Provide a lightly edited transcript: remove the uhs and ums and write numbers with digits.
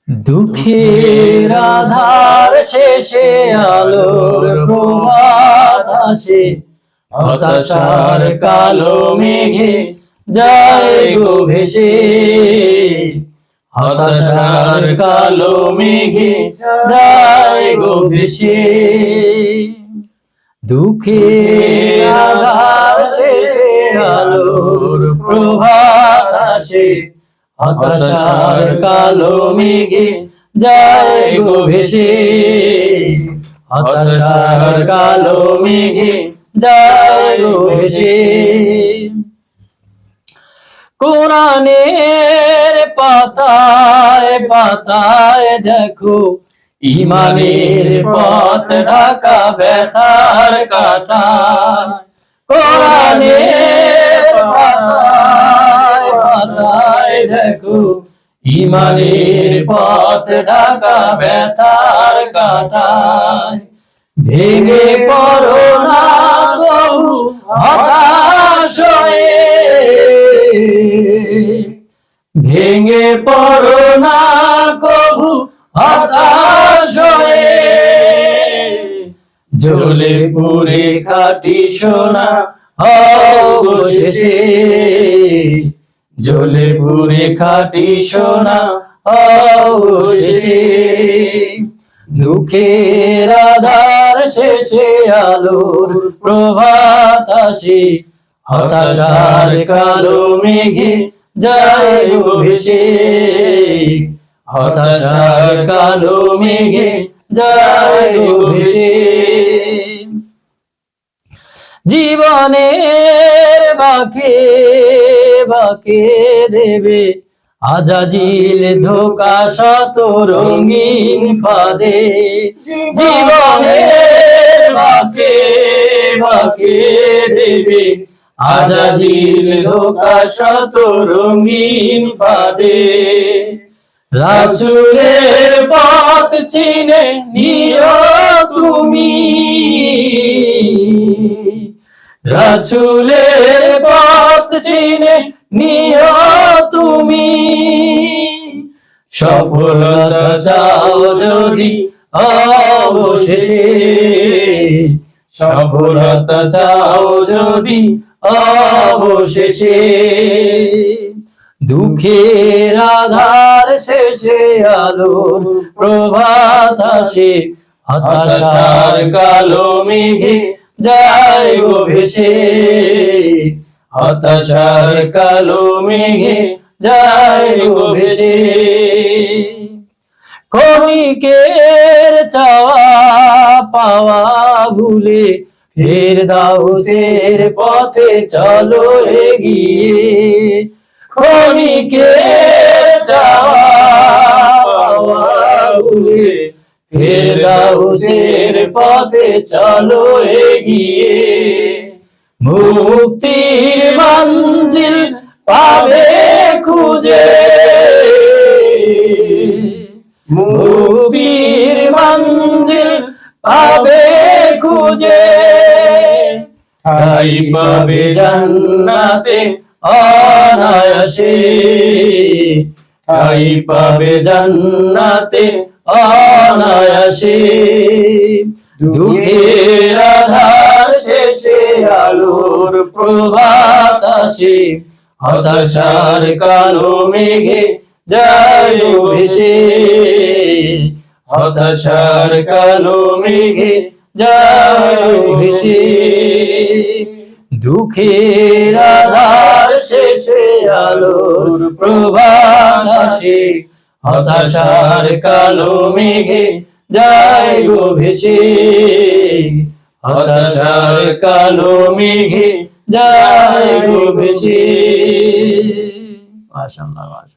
দুঃখের আধার শেষে আলোর প্রভাত আসে, হতাশার কালো মেঘে যায় গো ভেসে, হতাশার কালো মেঘে যায় গো ভেসে। দুঃখের আধার শেষে আলোর প্রভাত আসে, হতাশার কালো মেঘে যায় গো ভেসে, হতাশার কালো মেঘে যায় গো ভেসে। কোরআনের পাতায় পাতায় দেখো ইমানের পথ ঢাকা ব্যথার কাঁটায়। কোরআনের পাতায় পাতায় দেখো ইমানের পথ ঢাকা ব্যথার কাঁটায়। ভেঙে পড়ো না কবু হতাশ হয়ে, ভেঙে পড়ো না কবু হতাশ হয়ে। জ্বলে পুড়ে খাঁটি সোনা অবশেষে, জ্বলে পুড়ে খাঁটি সোনা অবশেষে। দুঃখের আধার শেষে আলোর প্রভাত আসে, হতাশার কালো মেঘে যায় গো ভেসে, হতাশার কালো মেঘে যায় গো ভেসে। জীবনের বাঁকে বাঁকে দেবে আজাজিল ধোকা শত রঙিন ফাঁদে। জীবনের বাঁকে বাঁকে দেবে আজাজিল ধোকা শত রঙিন ফাঁদে। রাসূলের পথ চিনে নিও তুমি, রাসূলের পথ চিনে নিও তুমি। সফলতা চাও যদি অবশেষে, সফলতা চাও যদি অবশেষে। দুঃখের আধার শেষে আলোর প্রভাত আসে, হতাশার কালো মেঘে যায় গো ভেসে, হতাশার কালো মেঘে যায় গো ভেসে। ক্ষণিকের চাওয়া পাওয়া ভুলে ফেরদাউসের পথে চলো এগিয়ে। ক্ষণিকের চাওয়া পাওয়া ভুলে ফেরদাউসের পথে চলো এগিয়ে। মুক্তির মঞ্জিল পাবে খুঁজে, মুক্তির মঞ্জিল পাবে খুঁজে। ঠাই পাবে জান্নাতে অনায়াসে, ঠাই পাবে জান্নাতে অনায়াসে। দুঃখের আধার শেষে আলোর প্রভাত আসে, হতাশার কালো মেঘে যায় গো ভেসে, হতাশার কালো মেঘে যায় গো ভেসে। দুঃখের আধার শেষে আলোর প্রভাত আসে, হতাশার কালো মেঘে যায় গো ভেসে, হতাশার কালো মেঘে যায় গো ভেসে। মাশাআল্লাহ।